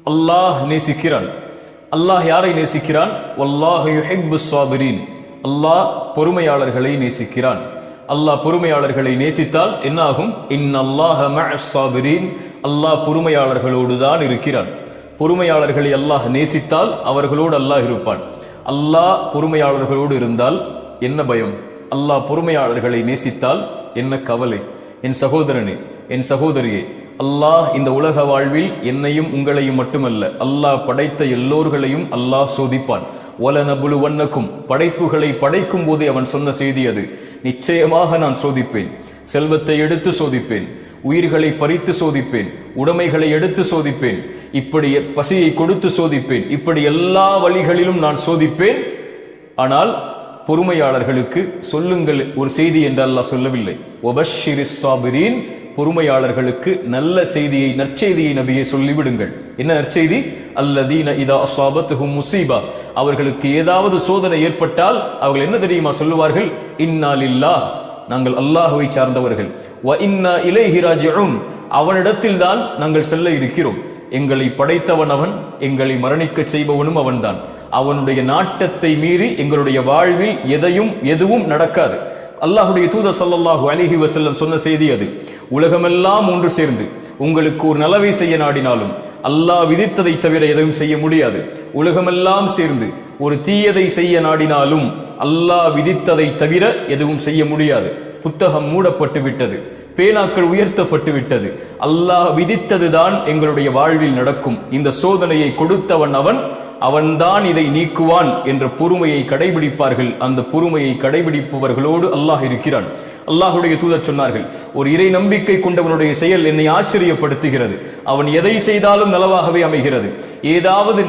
அல்லாஹ் நேசிக்கிறான். அல்லாஹ் யாரை நேசிக்கிறான்? வல்லாஹு யுஹிப்புஸ் ஸாபிரீன். அல்லாஹ் பொறுமையாளர்களை நேசிக்கிறான். அல்லாஹ் பொறுமையாளர்களை நேசித்தால் என்ன ஆகும்? இன்னல்லாஹ மஅஸ் ஸாபிரீன். அல்லாஹ் பொறுமையாளர்களோடு தான் இருக்கிறான். பொறுமையாளர்களை அல்லாஹ் நேசித்தால் அவர்களோடு அல்லாஹ் இருப்பான். அல்லாஹ் பொறுமையாளர்களோடு இருந்தால் என்ன பயம்? அல்லாஹ் பொறுமையாளர்களை நேசித்தால் என்ன கவலை? என் சகோதரனே, என் சகோதரியே, அல்லாஹ் இந்த உலக வாழ்வில் என்னையும் உங்களையும் மட்டுமல்ல, அல்லாஹ் படைத்த எல்லோர்களையும் அல்லாஹ் சோதிப்பான். வலனபுலுவன்னக்கும், படைப்புகளை படைக்கும் போதே அவன் சொன்ன செய்தி அது. நிச்சயமாக நான் சோதிப்பேன். செல்வத்தை எடுத்து சோதிப்பேன், உயிர்களை பறித்து சோதிப்பேன், உடைமைகளை எடுத்து சோதிப்பேன், இப்படி பசியை கொடுத்து சோதிப்பேன், இப்படி எல்லா வழிகளிலும் நான் சோதிப்பேன். ஆனால் பொறுமையாளர்களுக்கு சொல்லுங்கள் ஒரு செய்தி என்று அல்லாஹ் சொல்லவில்லை. வபஷ்ஷிரிஸ் ஸாபிரீன், பொறுமையாளர்களுக்கு நல்ல செய்தியை, நற்செய்தியை நபியை சொல்லிவிடுங்கள். என்ன நற்செய்தி? அல்லதீன இதா அஸாபத்துஹும் முஸீபா, அவர்களுக்கு ஏதாவது சோதனை ஏற்பட்டால் அவர்கள் என்ன தெரியுமா சொல்லுவார்கள்? இன்னா லில்லாஹ், நாங்கள் அல்லாஹ்வை சார்ந்தவர்கள். வ இன்னா இலைஹி ராஜிஊன், அவனிடத்தில் தான் நாங்கள் செல்ல இருக்கிறோம். எங்களை படைத்தவன் அவன், எங்களை மரணிக்க செய்பவனும் அவன்தான். அவனுடைய நாட்டத்தை மீறி எங்களுடைய வாழ்வில் எதுவும் நடக்காது. அல்லாஹுடைய தூதர் ஸல்லல்லாஹு அலைஹி வஸல்லம் சொன்ன செய்தி அது. உலகமெல்லாம் ஒன்று சேர்ந்து உங்களுக்கு ஒரு நலவை செய்ய நாடினாலும் அல்லாஹ் விதித்ததை தவிர எதுவும் செய்ய முடியாது. உலகமெல்லாம் சேர்ந்து ஒரு தீயதை செய்ய நாடினாலும் அல்லாஹ் விதித்ததை தவிர எதுவும் செய்ய முடியாது. புத்தகம் மூடப்பட்டு விட்டது, பேனாக்கள் உயர்த்தப்பட்டு விட்டது. அல்லாஹ் விதித்ததுதான் எங்களுடைய வாழ்வில் நடக்கும். இந்த சோதனையை கொடுத்தவன் அவன்தான் இதை நீக்குவான் என்ற பொறுமையை கடைபிடிப்பார்கள். அந்த பொறுமையை கடைபிடிப்பவர்களோடு அல்லாஹ் இருக்கிறான். அல்லாஹுடைய தூதர் சொன்னார்கள், ஒரு இறை நம்பிக்கை கொண்டவனுடைய செயல் என்னை ஆச்சரியப்படுத்துகிறது. அவன் எதை செய்தாலும் நலவாகவே அமைகிறது. ஏதாவது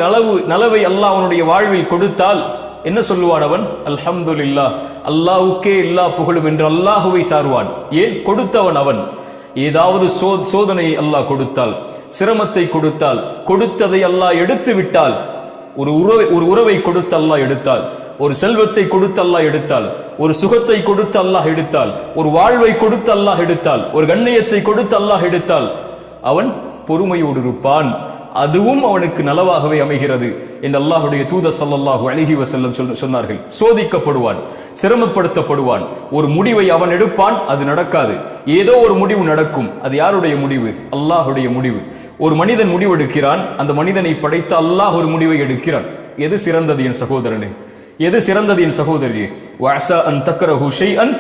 நலவை அல்லாஹ் அவனுடைய வாழ்வில் கொடுத்தால் என்ன சொல்லுவான் அவன்? அல்ஹம்துலில்லாஹ், அல்லாஹ்வுக்கே எல்லா புகழும் என்று அல்லாஹுவை சார்வான். ஏன்? கொடுத்தவன் அவன். ஏதாவது சோதனையை அல்லாஹ் கொடுத்தால், சிரமத்தை கொடுத்தால், கொடுத்ததை அல்லாஹ் எடுத்து விட்டால், ஒரு உறவை கொடுத்து அல்லாஹ் எடுத்தால், ஒரு செல்வத்தை கொடுத்து அல்லாஹ் எடுத்தால், ஒரு சுகத்தை கொடுத்து அல்லாஹ் எடுத்தால், ஒரு வாழ்வை கொடுத்து அல்லாஹ் எடுத்தால், ஒரு கண்ணியத்தை கொடுத்து அல்லாஹ் எடுத்தால், அவன் பொறுமையோடு இருப்பான். அதுவும் அவனுக்கு நலவாகவே அமைகிறது என்று அல்லாஹுடைய தூதர் ஸல்லல்லாஹு அலைஹி வஸல்லம் சொன்னார்கள். சோதிக்கப்படுவான், சிரமப்படுத்தப்படுவான், ஒரு முடிவை அவன் எடுப்பான், அது நடக்காது. ஏதோ ஒரு முடிவு நடக்கும். அது யாருடைய முடிவு? அல்லாஹுடைய முடிவு. ஒரு மனிதன் முடிவெடுக்கிறான், அந்த மனிதனை படைத்த அல்லாஹ் ஒரு முடிவை எடுக்கிறான். எது சிறந்தது என் சகோதரனே? எது சிறந்தது என் சகோதரியே? வஅஸா அன் தக்ரஹு ஷைஅன்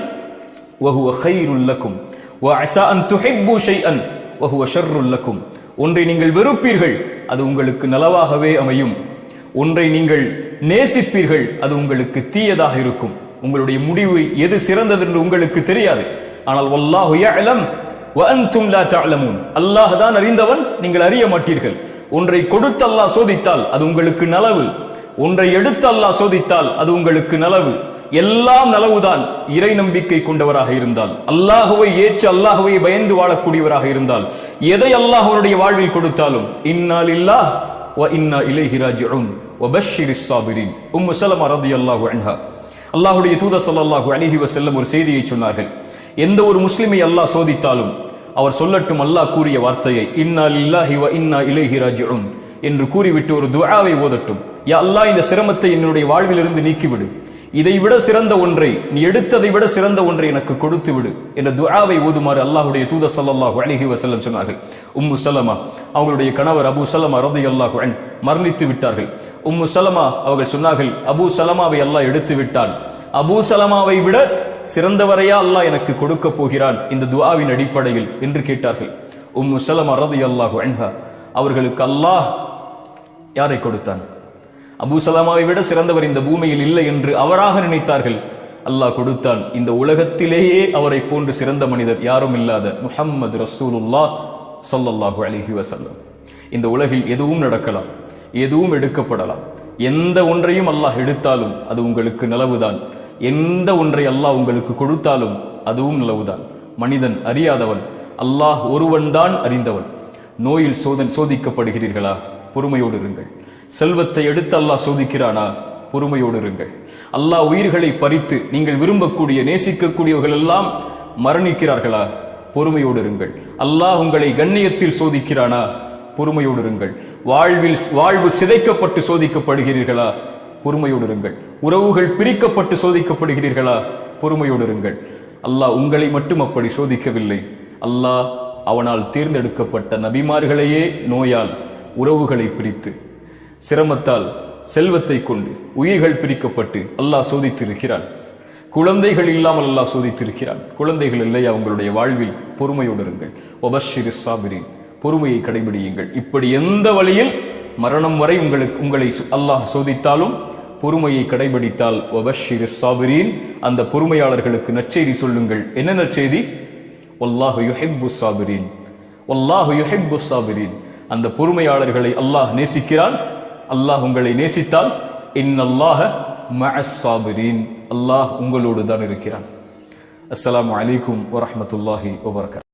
வஹுவ கைருல் லக்கும் வஅஸா அன் துஹிப்பு ஷைஅன் வஹுவ ஷர்ருல் லக்கும். ஒன்றை நீங்கள் வெறுப்பீர்கள், அது உங்களுக்கு நலவாகவே அமையும். ஒன்றை நீங்கள் நேசிப்பீர்கள், அது உங்களுக்கு தீயதாக இருக்கும். உங்களுடைய முடிவு எது சிறந்தது என்று உங்களுக்கு தெரியாது. ஆனால் வல்லாஹு யஅலம் வ அன்தும் லா தஅலமூன், அல்லாஹ் தான் அறிந்தவன், நீங்கள் அறிய மாட்டீர்கள். ஒன்றை கொடுத்து அல்லாஹ் சோதித்தால் அது உங்களுக்கு நலவு. ஒன்றை எடுத்து அல்லாஹ் சோதித்தால் அது உங்களுக்கு நலவு. எல்லாம் நலவுதான். இறை நம்பிக்கை கொண்டவராக இருந்தால், அல்லாஹுவை ஏற்று அல்லாஹுவை பயந்து வாழக்கூடியவராக இருந்தால், எதை அல்லாஹ்வுடைய வாழ்வில் கொடுத்தாலும் இன்னா லில்லாஹ் வ இன்னா இலைஹி ராஜிஊன் வபஷ்ஷிரிஸ் ஸாபிரீன். உம்மு ஸலமா ரலியல்லாஹு அன்ஹா, அல்லாஹ்வுடைய தூதர் ஸல்லல்லாஹு அலைஹி வஸல்லம் ஒரு செய்தியை சொன்னார்கள். எந்த ஒரு முஸ்லிமை அல்லாஹ் சோதித்தாலும் அவர் சொல்லட்டும் அல்லாஹ் கூறிய வார்த்தையை, இன்னா லில்லாஹி வ இன்னா இலைஹி ராஜிஊன் என்று கூறிவிட்டு ஒரு துஆவை ஓதட்டும். யா அல்லாஹ், இந்த சிரமத்தை என்னுடைய வாழ்விலிருந்து நீக்கிவிடு. இதை விட சிறந்த ஒன்றை, நீ எடுத்ததை விட சிறந்த ஒன்றை எனக்கு கொடுத்து விடு என்ற துஆவை ஓதுமாறு அல்லாஹ்வுடைய தூதர் ஸல்லல்லாஹு அலைஹி வஸல்லம் சொன்னார்கள். உம்மு ஸலமா, அவங்களுடைய கணவர் அபூ ஸலமா ரலியல்லாஹு அன்ஹு மரணித்து விட்டார்கள். உம்மு ஸலமா அவர்கள் சொன்னார்கள், அபூ ஸலமாவை அல்லாஹ் எடுத்து விட்டான். அபூ ஸலமாவை விட சிறந்தவரையா அல்லாஹ் எனக்கு கொடுக்க போகிறான் இந்த துஆவின் அடிப்படையில் என்று கேட்டார்கள். உம்மு ஸலமா ரலியல்லாஹு அன்ஹா அவர்களுக்கு அல்லாஹ் யாரை கொடுத்தான்? அபூ ஸலமாவை விட சிறந்தவர் இந்த பூமியில் இல்லை என்று அவராக நினைத்தார்கள். அல்லாஹ் கொடுத்தான். இந்த உலகத்திலேயே அவரை போன்று சிறந்த மனிதர் யாரும் இல்லாத முஹம்மது ரசூலுல்லாஹ் ஸல்லல்லாஹு அலைஹி வஸல்லம். இந்த உலகில் எதுவும் நடக்கலாம், எதுவும் எடுக்கப்படலாம். எந்த ஒன்றையும் அல்லாஹ் எடுத்தாலும் அது உங்களுக்கு நலவுதான். எந்த ஒன்றை அல்லாஹ் உங்களுக்கு கொடுத்தாலும் அதுவும் நலவுதான். மனிதன் அறியாதவன், அல்லாஹ் ஒருவன் தான் அறிந்தவன். நோயில் சோதிக்கப்படுகிறீர்களா? பொறுமையோடு இருங்கள். செல்வத்தை எடுத்து அல்லாஹ் சோதிக்கிறானா? பொறுமையோடு இருங்கள். அல்லாஹ் உயிர்களை பறித்து நீங்கள் விரும்பக்கூடிய நேசிக்கக்கூடியவர்கள் எல்லாம் மரணிக்கிறார்களா? பொறுமையோடு இருங்கள். அல்லாஹ் உங்களை கண்ணியத்தில் சோதிக்கிறானா? பொறுமையோடு இருங்கள். வாழ்வு சிதைக்கப்பட்டு சோதிக்கப்படுகிறீர்களா? பொறுமையோடு இருங்கள். உறவுகள் பிரிக்கப்பட்டு சோதிக்கப்படுகிறீர்களா? பொறுமையோடு இருங்கள். அல்லாஹ் உங்களை மட்டும் அப்படி சோதிக்கவில்லை. அல்லாஹ் அவனால் தேர்ந்தெடுக்கப்பட்ட நபிமார்களையே நோயால், உறவுகளை பிரித்து, சிரமத்தால், செல்வத்தை கொண்டு உயிர்கள் பிரிக்கப்பட்டு அல்லாஹ் சோதித்திருக்கிறான். குழந்தைகள் இல்லாமல் அல்லாஹ் சோதித்திருக்கிறான். குழந்தைகள் இல்லையா உங்களுடைய வாழ்வில்? பொறுமையோடு இருங்கள். வபஷ்ஷிரிஸ் சாபிரீன், பொறுமையை கடைபிடியுங்கள். இப்படி எந்த வழியில் மரணம் வரை உங்களை அல்லாஹ் சோதித்தாலும் பொறுமையை கடைபிடித்தால் வபஷ்ஷிரிஸ் சாபிரீன், அந்த பொறுமையாளர்களுக்கு நற்செய்தி சொல்லுங்கள். என்ன நற்செய்தி? வல்லாஹு யுஹிப்புஸ் சாபிரீன், வல்லாஹு யுஹிப்புஸ் சாபிரீன். அந்த பொறுமையாளர்களை அல்லாஹ் நேசிக்கிறான். அல்லாஹ் உங்களை நேசித்தால் இன்னல்லாஹ மஅஸ் சாபிரீன், அல்லாஹ் உங்களோடு தான் இருக்கிறான். அஸ்ஸலாமு அலைக்கும் வரஹ்மத்துல்லாஹி வபரகாத்துஹு.